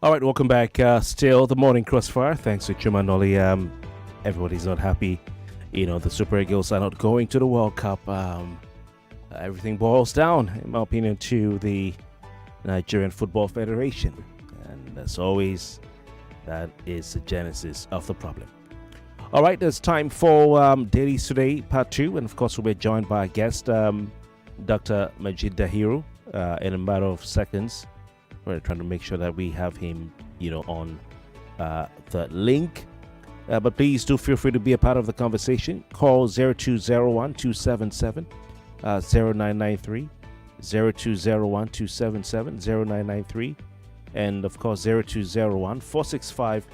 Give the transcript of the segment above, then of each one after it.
All right, welcome back. Still the morning crossfire. Thanks to Chumanoli. Everybody's not happy. The Super Eagles are not going to the World Cup. Everything boils down, in my opinion, to the Nigerian Football Federation. And as always, that is the genesis of the problem. All right, it's time for Dailies Today, Part 2. And of course, we'll be joined by our guest, Dr. Majeed Dahiru, in a matter of seconds. We're trying to make sure that we have him, on the link. But please do feel free to be a part of the conversation. Call 0201-277-0993, 0201-277-0993, and of course 0201-465-7190,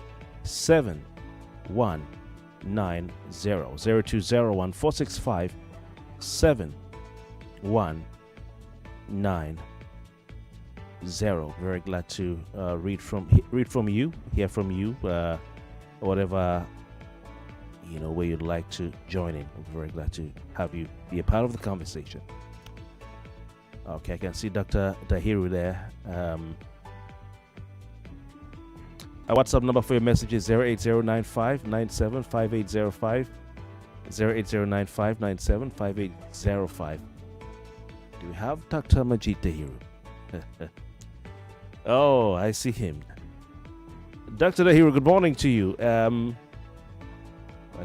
0201-465-7190. Very glad to read from you, hear from you, whatever way you'd like to join in. I'm very glad to have you be a part of the conversation. Okay, I can see Dr. Dahiru there. Our WhatsApp number for your message is 08095975805, 08095975805. Do we have Dr. Majeed Dahiru? Oh, I see him. Dr. Dahiru, good morning to you. I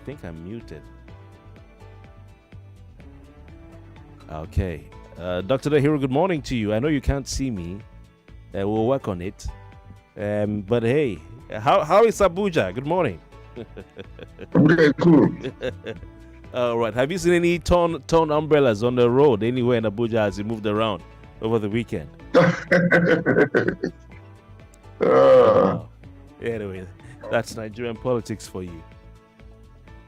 think I'm muted. Okay. Dr. Dahiru, good morning to you. I know you can't see me. We'll work on it. But hey, how is Abuja? Good morning. Okay, cool. All right. Have you seen any torn umbrellas on the road anywhere in Abuja as you moved around over the weekend? Anyway, that's Nigerian politics for you.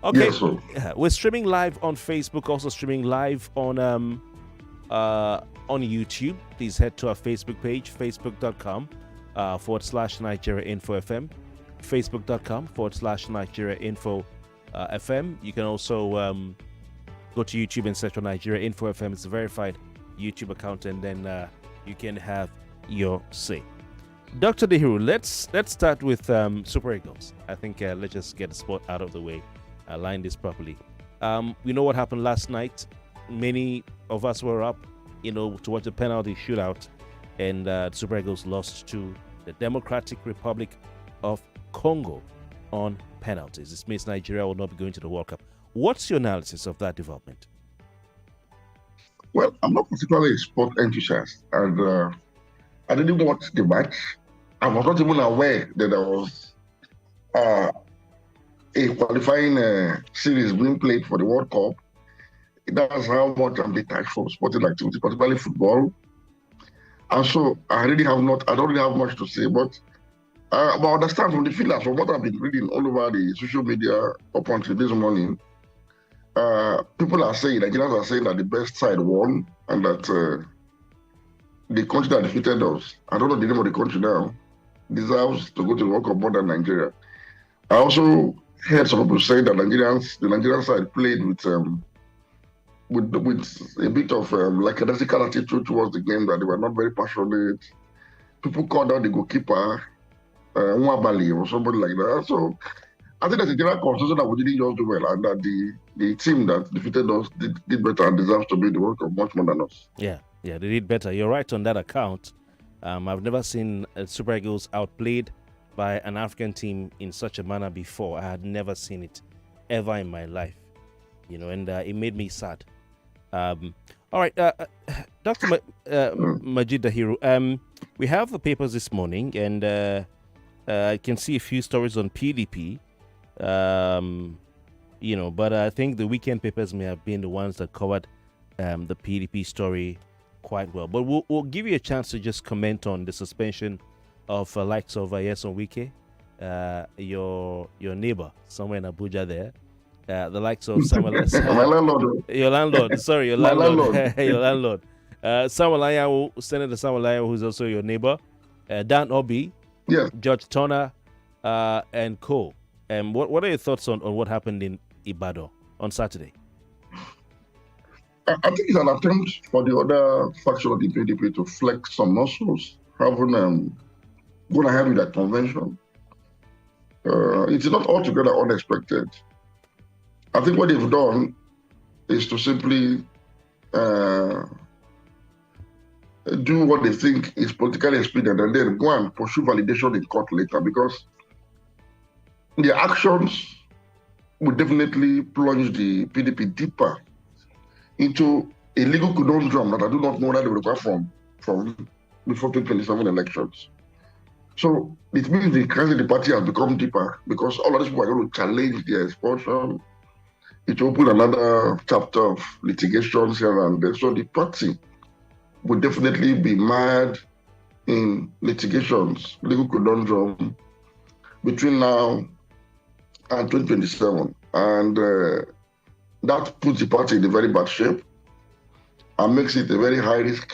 Okay, yes, sir. We're streaming live on Facebook, also streaming live on YouTube. Please head to our Facebook page, facebook.com/Nigeria Info FM, facebook.com/Nigeria Info FM. You can also go to YouTube and search for Nigeria Info FM. It's a verified YouTube account, and then you can have your say. Dr. Dahiru, let's start with Super Eagles. I think let's just get the sport out of the way, line this properly. We know what happened last night. Many of us were up, to watch the penalty shootout, and Super Eagles lost to the Democratic Republic of Congo on penalties. This means Nigeria will not be going to the World Cup. What's your analysis of that development? Well, I'm not particularly a sport enthusiast, and I didn't even watch the match. I was not even aware that there was a qualifying series being played for the World Cup. That's how much I'm detached from sporting activity, particularly football. And so I don't really have much to say, but I understand from the feelers, from what I've been reading all over the social media up until this morning, people are saying, Nigerians are saying that the best side won, and that the country that defeated us, I don't know the name of the country now, deserves to go to the World Cup more than Nigeria. I also heard some people say that the Nigerian side played with a bit of like a radical attitude towards the game, that they were not very passionate. People called out the goalkeeper, Nwabali or somebody like that. So I think there's a general consensus that we didn't just do well, and that the team that defeated us did better and deserves to be in the World Cup much more than us. Yeah, they did better. You're right on that account. I've never seen Super Eagles outplayed by an African team in such a manner before. I had never seen it ever in my life, and it made me sad. All right, Dr. Majeed Dahiru, we have the papers this morning, and I can see a few stories on PDP, but I think the weekend papers may have been the ones that covered the PDP story quite well. But we'll give you a chance to just comment on the suspension of likes of Nyesom Wike, your neighbor somewhere in Abuja there. The likes of Samuel, My landlord. your landlord. Sorry, your My landlord. landlord. Your landlord. Senator Samuel Ayawu, who's also your neighbor. Dan Obi, Yes. George Turner, and co. What are your thoughts on what happened in Ibadan on Saturday? I think it's an attempt for the other faction of the PDP to flex some muscles, having gone ahead with that convention. It's not altogether unexpected. I think what they've done is to simply do what they think is politically expedient and then go and pursue validation in court later, because their actions would definitely plunge the PDP deeper into a legal conundrum that I do not know that they will require from before 2027 elections. So it means the crisis of the party has become deeper because all of these people are going to challenge their expulsion. It opened another chapter of litigations here and there. So the party would definitely be mired in litigations, legal conundrum between now and 2027. And that puts the party in a very bad shape and makes it a very high-risk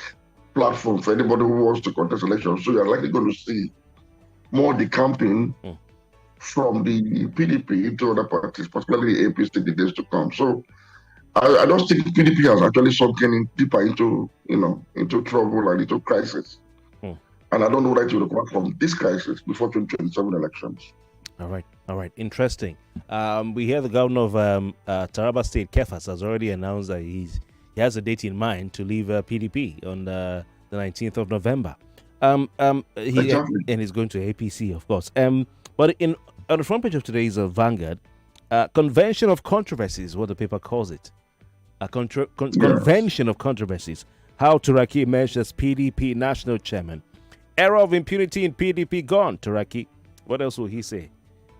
platform for anybody who wants to contest elections. So you're likely going to see more decamping from the PDP into other parties, particularly the APC in the days to come. So I don't think PDP has actually sunken in deeper into trouble and into crisis. And I don't know that you require from this crisis before 2027 elections. All right. Interesting. We hear the governor of Taraba State, Kefas, has already announced that he has a date in mind to leave PDP on the 19th of November. Exactly. And he's going to APC, of course. But on the front page of today's Vanguard, Convention of Controversies, what the paper calls it. Convention of Controversies. How Turaki emerged as PDP national chairman. Era of impunity in PDP gone, Turaki. What else will he say?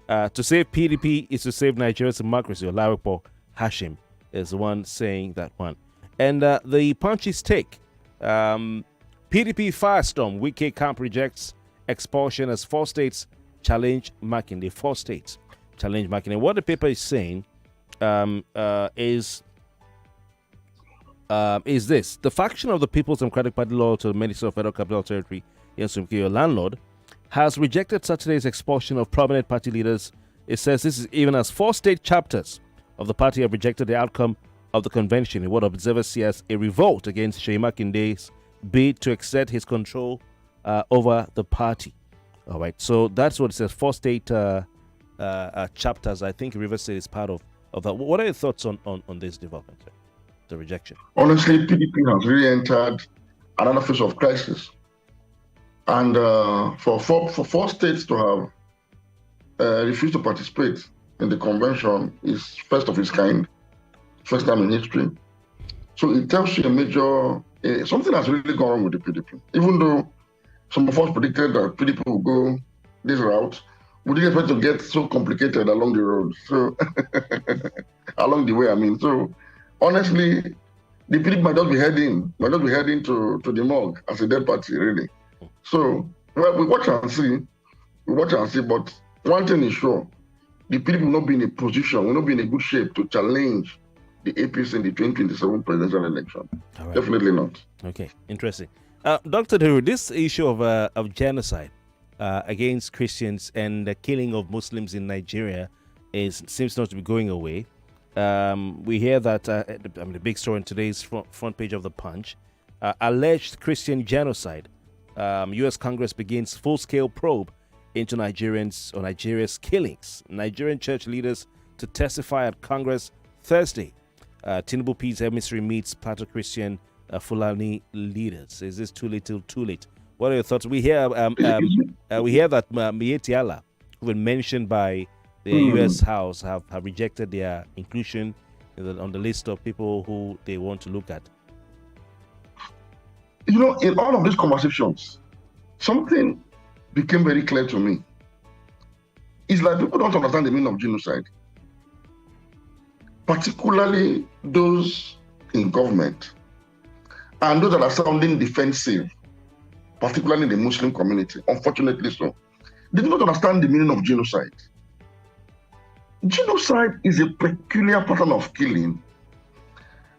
To save PDP is to save Nigeria's democracy. Olaripo Hashim is the one saying that one. And the Punch's take. PDP firestorm. Wike camp rejects expulsion as 4 states challenge Makinde. 4 states challenge Makinde. What the paper is saying is this. The faction of the People's Democratic Party loyal to the Minister of Federal Capital Territory, Yensumkiyo landlord, has rejected Saturday's expulsion of prominent party leaders. It says this is even as 4 state chapters of the party have rejected the outcome of the convention in what observers see as a revolt against Seyi Makinde's bid to exert his control over the party. All right, so that's what it says. 4 state chapters. I think Rivers State is part of that. What are your thoughts on this development, sir? The rejection? Honestly, PDP has really entered another phase of crisis. And for 4 states to have refused to participate in the convention is first of its kind, first time in history. So it tells you a major, something has really gone wrong with the PDP. Even though some of us predicted that PDP will go this route, we didn't expect to get so complicated along the road. So along the way, I mean. So honestly, the PDP might just be heading to the morgue as a dead party, really. So we watch and see, but one thing is sure, the PDP will not be in a position, will not be in a good shape to challenge the APC in the 2027 presidential election. Right. Definitely not. Okay, interesting. Dr. Dahiru, this issue of genocide against Christians and the killing of Muslims in Nigeria seems not to be going away. We hear that the big story in today's front page of the Punch, alleged Christian genocide. U.S. Congress begins full-scale probe into Nigeria's killings. Nigerian church leaders to testify at Congress Thursday. Tinubu P's emissary meets Plateau Christian Fulani leaders. Is this too little, too late? What are your thoughts? We hear that Majeed Dahiru, who been mentioned by the U.S. House, have rejected their inclusion on the list of people who they want to look at. In all of these conversations, something became very clear to me. It's like people don't understand the meaning of genocide, particularly those in government and those that are sounding defensive, particularly the Muslim community, unfortunately so. They do not understand the meaning of genocide. Genocide is a peculiar pattern of killing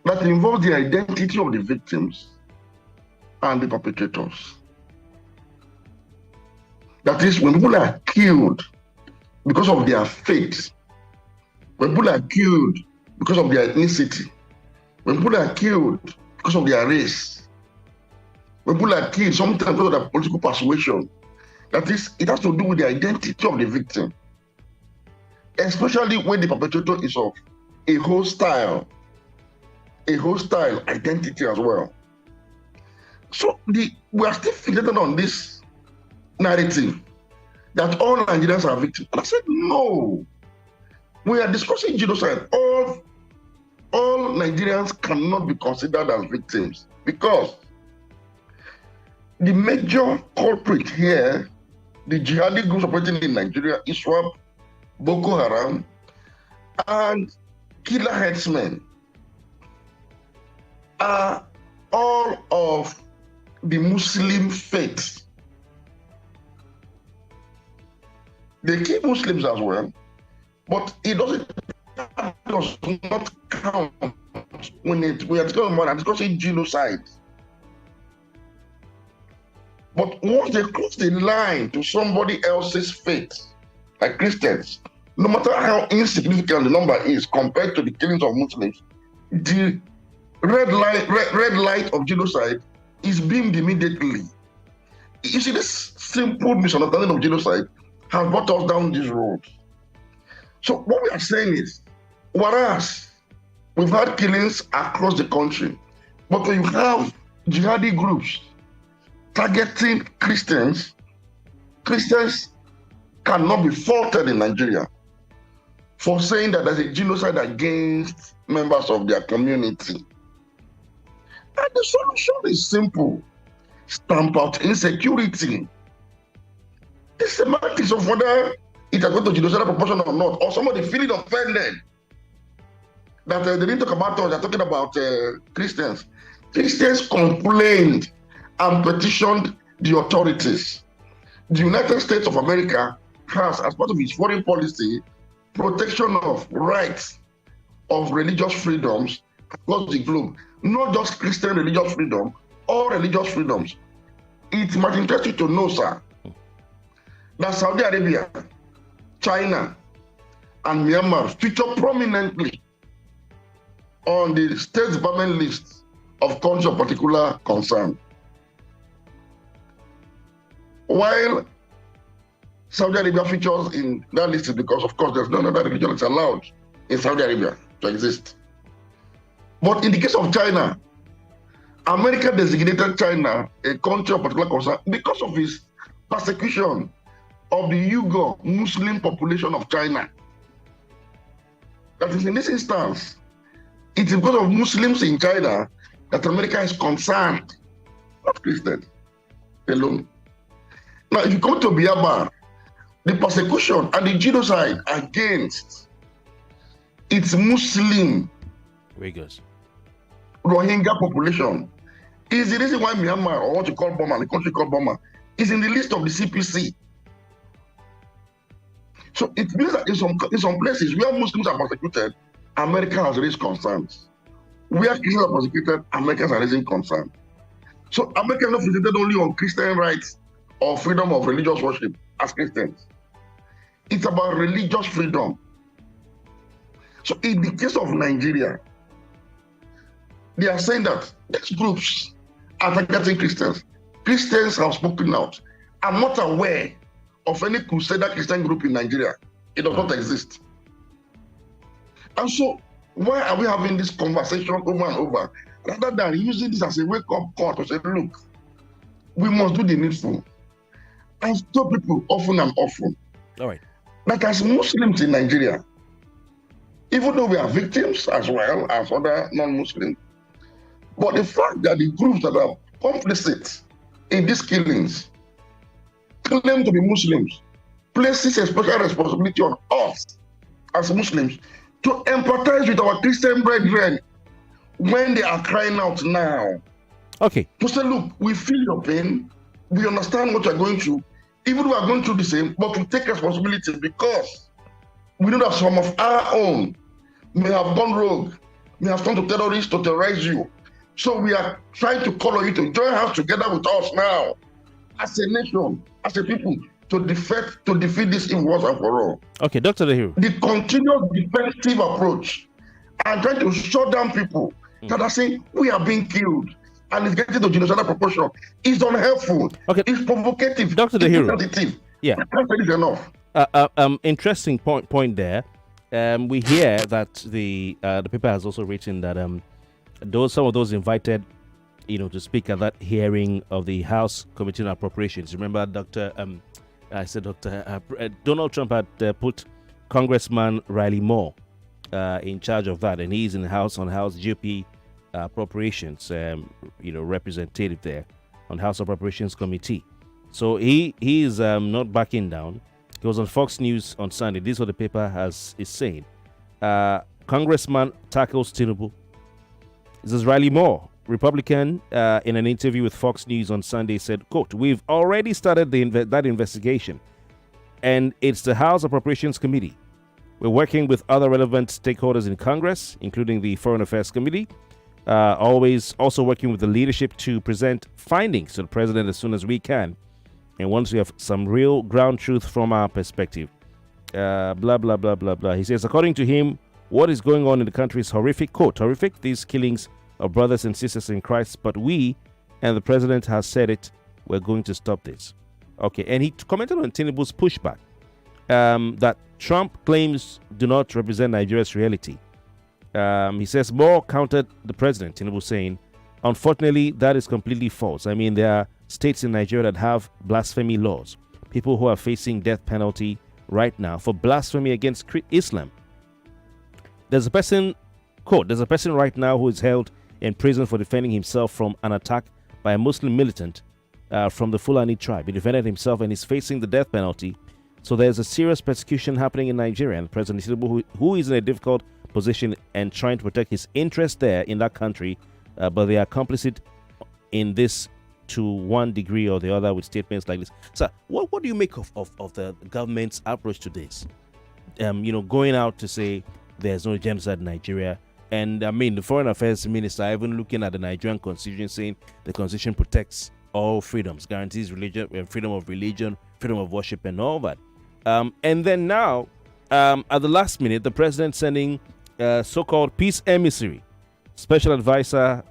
that involves the identity of the victims and the perpetrators. That is, when people are killed because of their faith, when people are killed because of their ethnicity, when people are killed because of their race, when people are killed sometimes because of their political persuasion, That is, it has to do with the identity of the victim, especially when the perpetrator is of a hostile identity as well. So we are still fixated on this narrative that all Nigerians are victims. And I said, no. We are discussing genocide. All Nigerians cannot be considered as victims because the major culprit here, the jihadi groups operating in Nigeria, ISWAP, Boko Haram, and killer headsmen, are all of the Muslim faith. They kill Muslims as well, but it does not count when we are discussing genocide. But once they cross the line to somebody else's faith, like Christians, no matter how insignificant the number is compared to the killings of Muslims, the red light of genocide is beamed immediately. You see, this simple misunderstanding of genocide has brought us down this road. So what we are saying is, whereas we've had killings across the country, but when you have jihadi groups targeting Christians cannot be faulted in Nigeria for saying that there's a genocide against members of their community. And the solution is simple. Stamp out insecurity. The semantics of whether it has gone to genocidal proportion or not, or somebody feeling offended that they didn't talk about us, they're talking about Christians. Christians complained and petitioned the authorities. The United States of America has, as part of its foreign policy, protection of rights of religious freedoms across the globe, not just Christian religious freedom, all religious freedoms. It might interest you to know, sir, that Saudi Arabia, China, and Myanmar feature prominently on the State Department list of countries of particular concern. While Saudi Arabia features in that list is because, of course, there's no other religion that's allowed in Saudi Arabia to exist. But in the case of China, America designated China a country of particular concern because of its persecution of the Uyghur Muslim population of China. That is, in this instance, it is because of Muslims in China that America is concerned, not Christians alone. Now, if you come to Biafra, the persecution and the genocide against its Muslim Rohingya population is the reason why Myanmar, or what you call Burma, the country called Burma, is in the list of the CPC. So it means that in some places where Muslims are persecuted, America has raised concerns. Where Christians are persecuted, Americans are raising concerns. So America is not fixated only on Christian rights or freedom of religious worship as Christians. It's about religious freedom. So in the case of Nigeria, they are saying that these groups are targeting Christians. Christians have spoken out. I'm not aware of any Crusader Christian group in Nigeria. It does not exist. And so, why are we having this conversation over and over, rather than using this as a wake-up call to say, look, we must do the needful. I've told people often and often, all right, that as Muslims in Nigeria, even though we are victims as well as other non-Muslims, but the fact that the groups that are complicit in these killings claim to be Muslims places a special responsibility on us as Muslims to empathize with our Christian brethren when they are crying out now. Okay. To say, look, we feel your pain, we understand what you're going through, even though we are going through the same, but we take responsibility because we know that some of our own may have gone rogue, may have turned to terrorists to terrorize you. So we are trying to call on you to join hands together with us now, as a nation, as a people, to defeat this evil once and for all. Okay, Dr. Dahiru. The continuous defensive approach and trying to shut down people that are saying we are being killed. and it's getting to genocidal proportion. It's unhelpful. Okay. It's provocative. Dr. Dahiru. Yeah. I can't say this enough. Interesting point there. We hear that the paper has also written that some of those invited, to speak at that hearing of the House Committee on Appropriations. Remember, Donald Trump had put Congressman Riley Moore in charge of that, and he's in the House GOP Appropriations, representative there on House Appropriations Committee. So he is not backing down. He was on Fox News on Sunday. This is what the paper is saying. Congressman tackles Tinubu. This is Riley Moore, Republican, in an interview with Fox News on Sunday, said, quote, "We've already started that investigation, and it's the House Appropriations Committee. We're working with other relevant stakeholders in Congress, including the Foreign Affairs Committee, always also working with the leadership to present findings to the president as soon as we can. And once we have some real ground truth from our perspective." Blah, blah, blah, blah, blah. He says, according to him, what is going on in the country is horrific. Quote, "Horrific, these killings of brothers and sisters in Christ, but we, and the president has said it, we're going to stop this." Okay, and he commented on Tinubu's pushback that Trump claims do not represent Nigeria's reality. He says Moore countered the president, Tinubu, saying, "Unfortunately, that is completely false. I mean, there are states in Nigeria that have blasphemy laws. People who are facing death penalty right now for blasphemy against Islam. There's a person, quote, there's a person right now who is held in prison for defending himself from an attack by a Muslim militant from the Fulani tribe. He defended himself and is facing the death penalty. So there's a serious persecution happening in Nigeria, and President Tinubu, who is in a difficult position and trying to protect his interests there in that country, but they are complicit in this to one degree or the other with statements like this." So what do you make of the government's approach to this? Going out to say there's no genocide in Nigeria. And I mean, the Foreign Affairs Minister even looking at the Nigerian Constitution, saying the Constitution protects all freedoms, guarantees freedom of religion, freedom of worship, and all that. And then now, at the last minute, the president sending so-called peace emissary, special advisor,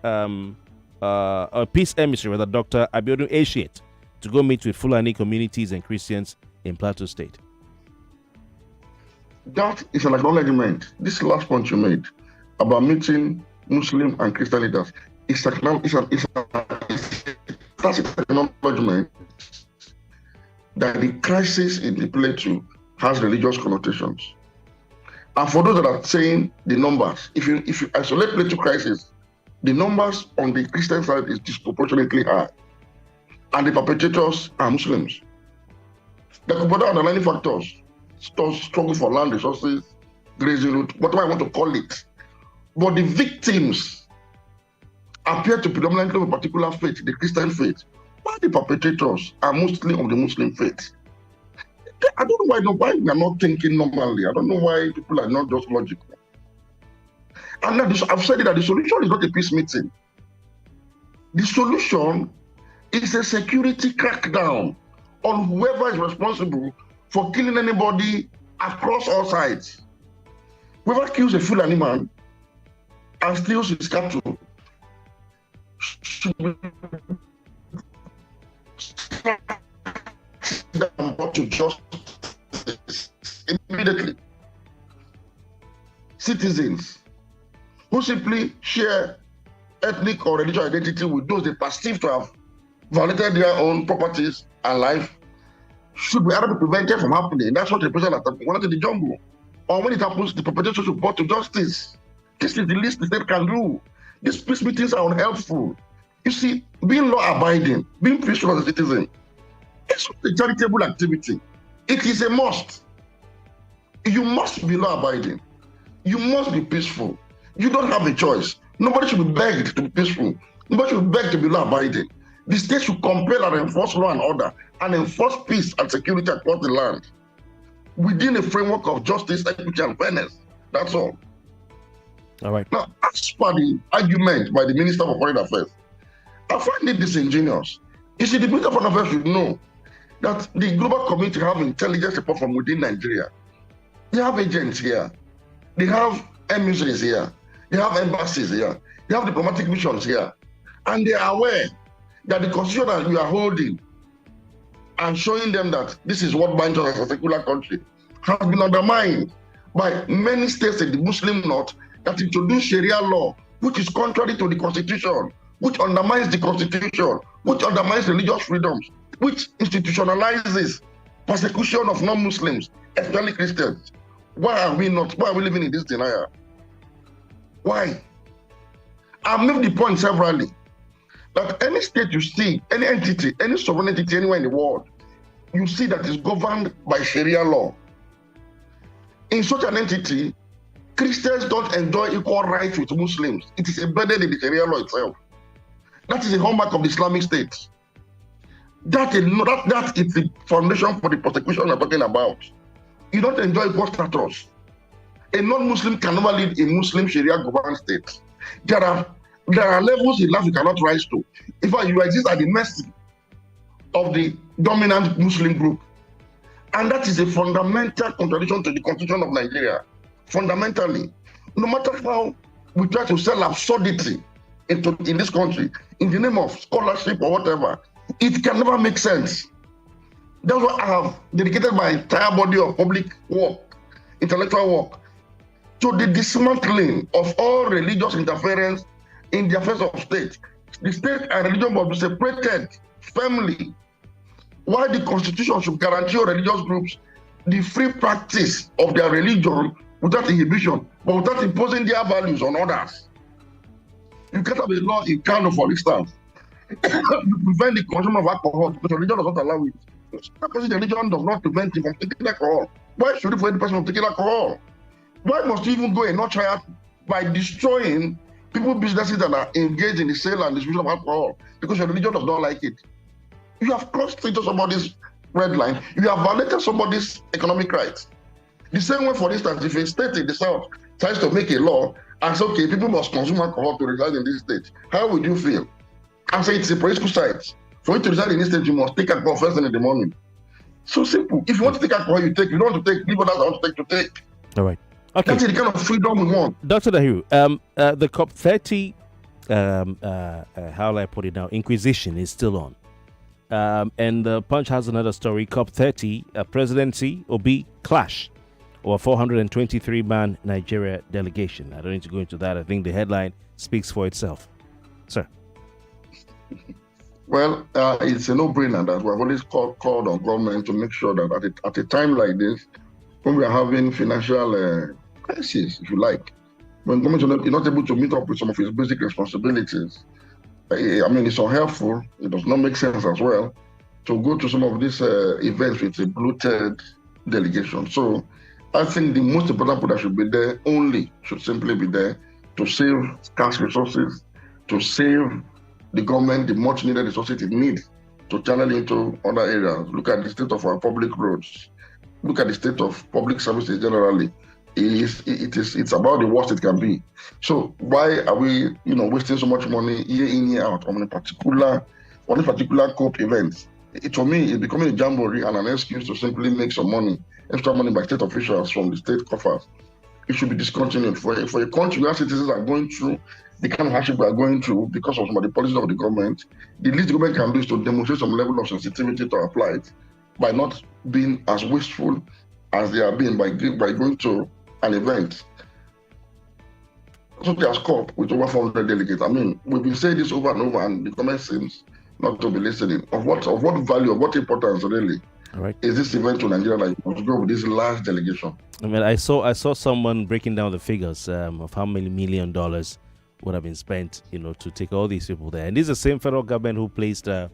peace emissary, Dr. Abiodun Eshiet, to go meet with Fulani communities and Christians in Plateau State. That is an acknowledgement. This last point you made about meeting Muslim and Christian leaders is an acknowledgement that the crisis in the Plateau has religious connotations. And for those that are saying the numbers, if you isolate Plateau crisis, the numbers on the Christian side is disproportionately high, and the perpetrators are Muslims. There could be other underlying factors, struggle for land resources, grazing route, whatever I want to call it. But the victims appear to predominantly of a particular faith, the Christian faith, while the perpetrators are mostly of the Muslim faith. I don't know why we are not thinking normally. I don't know why people are not just logical. And I've said it, that the solution is not a peace meeting. The solution is a security crackdown on whoever is responsible for killing anybody across all sides. Whoever kills a Fulani man and steals his cattle should be brought to justice immediately. Citizens who simply share ethnic or religious identity with those they perceive to have violated their own properties and life should be able to prevent it from happening. That's what the president wanted in the jungle. Or when it happens, the perpetrators should be brought to justice. This is the least the state can do. These peace meetings are unhelpful. You see, being law-abiding, being peaceful as a citizen, it's a charitable activity. It is a must. You must be law-abiding. You must be peaceful. You don't have a choice. Nobody should be begged to be peaceful. Nobody should be begged to be law-abiding. The state should compel and enforce law and order and enforce peace and security across the land within a framework of justice, equity, and fairness. That's all. All right. Now, as per the argument by the Minister for Foreign Affairs, I find it disingenuous. You see, the Minister for Foreign Affairs should know that the global community have intelligence support from within Nigeria. They have agents here. They have emissaries here. They have embassies here. They have diplomatic missions here. And they are aware that the constitution that we are holding and showing them that this is what binds us as a secular country has been undermined by many states in the Muslim North that introduce Sharia law, which is contrary to the constitution, which undermines the constitution, which undermines religious freedoms, which institutionalizes persecution of non-Muslims, especially Christians. Why are we living in this denial? Why? I've made the point severally that any state you see, any entity, any sovereign entity anywhere in the world, you see that is governed by Sharia law. In such an entity, Christians don't enjoy equal rights with Muslims. It is embedded in the Sharia law itself. That is the hallmark of the Islamic State. That is the foundation for the persecution we're talking about. You don't enjoy equal status. A non-Muslim can never live in Muslim Sharia governed state. There are levels in life you cannot rise to. In fact, you exist at the mercy of the dominant Muslim group. And that is a fundamental contradiction to the Constitution of Nigeria. Fundamentally, no matter how we try to sell absurdity in this country in the name of scholarship or whatever, it can never make sense. That's why I have dedicated my entire body of public work, intellectual work, to the dismantling of all religious interference in the affairs of state. The state and religion must be separated firmly. Why the Constitution should guarantee all religious groups the free practice of their religion without inhibition, but without imposing their values on others. You can't have a law in Kano, for instance, to prevent the consumption of alcohol, because religion does not allow it. Because the religion does not prevent you from taking alcohol. Why should it prevent the person from taking alcohol? Why must you even go a notch higher by destroying people's businesses that are engaged in the sale and distribution of alcohol because your religion does not like it? You have crossed into somebody's red line. You have violated somebody's economic rights. The same way, for instance, if a state in the south tries to make a law and say, okay, people must consume alcohol to reside in this state, how would you feel? And say it's a political site. For you to reside in this state, you must take alcohol first thing in the morning. So simple. If you want to take alcohol, you take. You don't want to take, leave others want to take. All right. Okay. That's the kind of freedom we want. Dr. Dahiru, the COP30, how will I put it now, Inquisition is still on. And the Punch has another story, COP30, presidency, Obi clash, or 423-man Nigeria delegation. I don't need to go into that. I think the headline speaks for itself. Sir. Well, it's a no-brainer that we have always called on government to make sure that at a time like this, when we are having financial crisis, if you like, when government is not able to meet up with some of its basic responsibilities, I mean, it's unhelpful. It does not make sense as well to go to some of these events with a bloated delegation. So I think the most important people that should be there should simply be there to save scarce resources, to save the government the much needed resources it needs to channel into other areas. Look at the state of our public roads. Look at the state of public services generally. It's about the worst it can be. So why are we, wasting so much money year in, year out on a particular COP event? For me, it's becoming a jamboree and an excuse to simply make some money, extra money by state officials from the state coffers. It should be discontinued. For a country where citizens are going through the kind of hardship we are going through because of some of the policies of the government, the least the government can do is to demonstrate some level of sensitivity to apply it by not being as wasteful as they are being by going to an event. So there's COP with over 400 delegates. I mean, we've been saying this over and over, and the government seems not to be listening. Of what value, of what importance really is this event to Nigeria that you must go with this large delegation? I mean, I saw someone breaking down the figures of how many $1 million would have been spent, to take all these people there. And this is the same federal government who placed a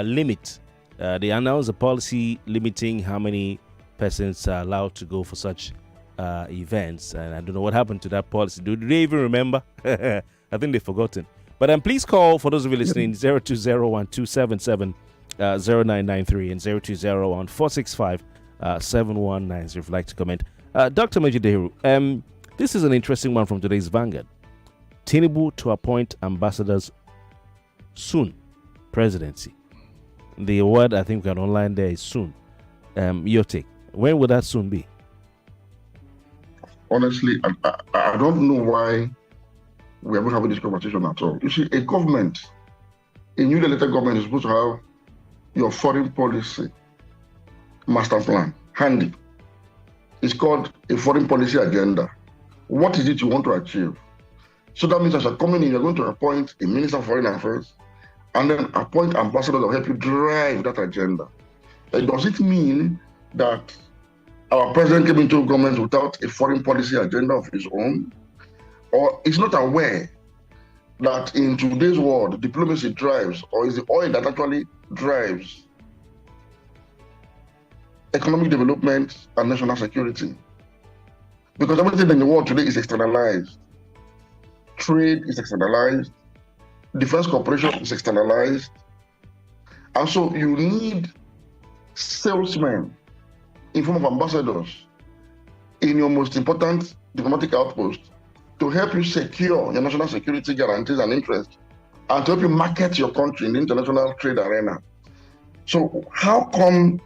limit. They announced a policy limiting how many persons are allowed to go for such events, and I don't know what happened to that policy. Do they even remember? I think they've forgotten. But please call, for those of you listening, 0201-277-0993 and 0201-465-7190 if you'd like to comment. Dr. Majeed Dahiru, this is an interesting one from today's Vanguard. Tinubu to appoint ambassadors soon. Presidency. The word I think we got online there is soon. Your take. When will that soon be? Honestly, I don't know why we are not having this conversation at all. You see, a government, a newly elected government is supposed to have your foreign policy master plan handy. It's called a foreign policy agenda. What is it you want to achieve? So that means as you're coming in, you're going to appoint a minister of foreign affairs and then appoint ambassadors that will help you drive that agenda. Does it mean that our president came into government without a foreign policy agenda of his own? Or is not aware that in today's world, diplomacy drives, or is the oil that actually drives economic development and national security? Because everything in the world today is externalized. Trade is externalized. Defense cooperation is externalized. And so you need salesmen in form of ambassadors in your most important diplomatic outpost to help you secure your national security guarantees and interests and to help you market your country in the international trade arena. So how come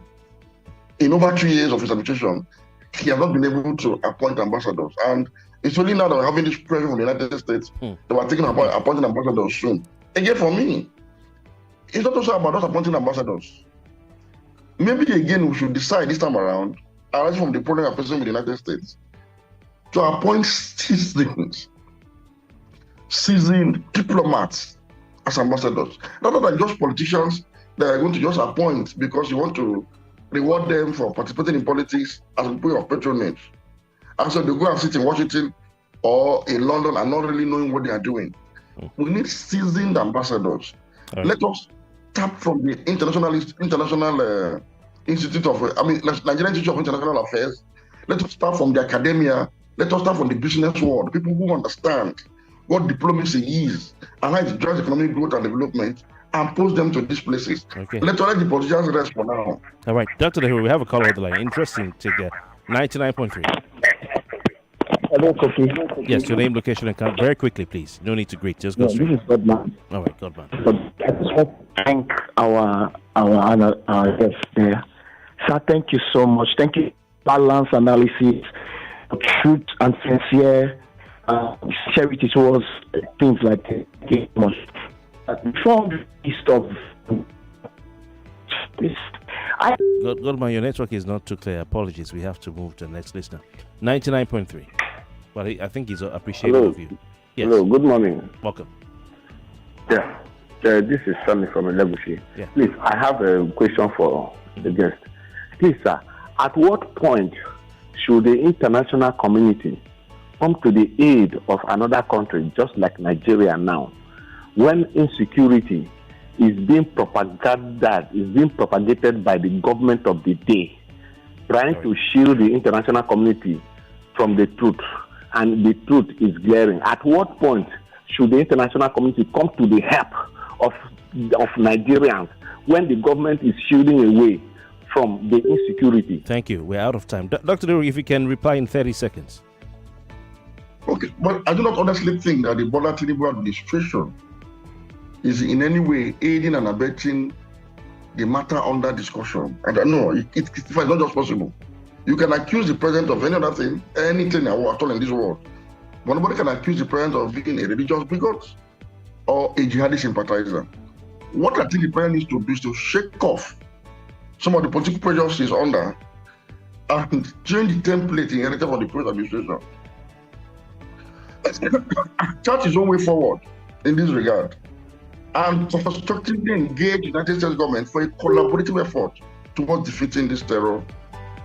in over 2 years of his administration, he has not been able to appoint ambassadors? And it's only now that we're having this pressure from the United States that we're thinking about appointing ambassadors soon. Again, for me, it's not also about us appointing ambassadors. Maybe again, we should decide this time around, arising from the problem we're facing with the United States, to appoint seasoned diplomats as ambassadors, rather than just politicians that are going to just appoint because you want to reward them for participating in politics as a way of patronage. And so they go and sit in Washington or in London and not really knowing what they are doing. We need seasoned ambassadors. Right. Let us tap from the International Institute of, Nigerian Institute of International Affairs. Let us start from the academia. Let us start from the business world, people who understand what diplomacy is and how it drives economic growth and development, and post them to these places. Okay. Let's let the politicians rest for now. All right. Dr. Dahiru, we have a call on the line. Interesting. Take 99.3. Hello, Kofi. Yes, your name, location, and count very quickly, please. No need to greet. Just go straight. This is Godman. All right, Godman. I just want to thank our guest there. Sir, thank you so much. Thank you. Balanced analysis, truth and sincere sincerity towards things like much. Before the stop, Godman, your network is not too clear. Apologies. We have to move to the next listener. 99.3. Well, I think he's appreciative of you. Yes. Hello, good morning. Welcome. Yeah, this is Sammy from Elegushi. Yeah. Please, I have a question for the guest. Please, sir, at what point should the international community come to the aid of another country, just like Nigeria now, when insecurity is being propagated by the government of the day, trying to shield the international community from the truth, and the truth is glaring? At what point should the international community come to the help of Nigerians when the government is shielding away from the insecurity? Thank you. We're out of time. Dr. Dahiru, if you can reply in 30 seconds. Okay, but I do not honestly think that the Bola Tinubu administration is in any way aiding and abetting the matter under discussion. And no, it's not just possible. You can accuse the president of any other thing, anything at all in this world. But nobody can accuse the president of being a religious bigot or a jihadist sympathizer. What I think the president needs to do is to shake off some of the political pressures he's under and change the template inherited from the previous administration. Chart his own way forward in this regard and constructively engage the United States government for a collaborative effort towards defeating this terror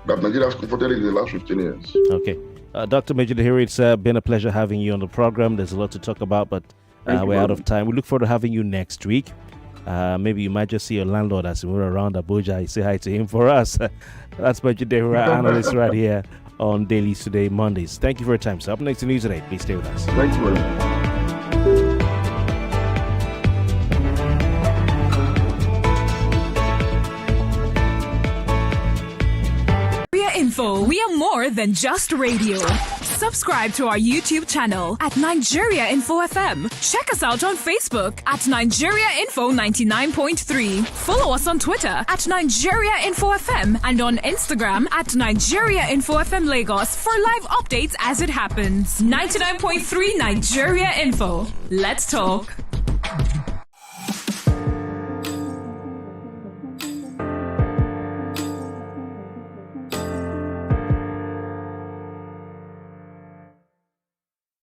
that Nigeria has confronted in the last 15 years. Okay. Dr. Majeed Dahiru, it's been a pleasure having you on the program. There's a lot to talk about, but we're out of time. We look forward to having you next week. Maybe you might just see your landlord as we move around Abuja. You say hi to him for us. That's Majeed Dahiru, analyst right here on Dailies Today Mondays. Thank you for your time. So up next to News Today. Please stay with us. Thank you very much. Info. We are more than just radio. Subscribe to our YouTube channel at Nigeria Info FM. Check us out on Facebook at Nigeria Info 99.3. Follow us on Twitter at Nigeria Info FM and on Instagram at Nigeria Info FM Lagos for live updates as it happens. 99.3 Nigeria Info. Let's talk.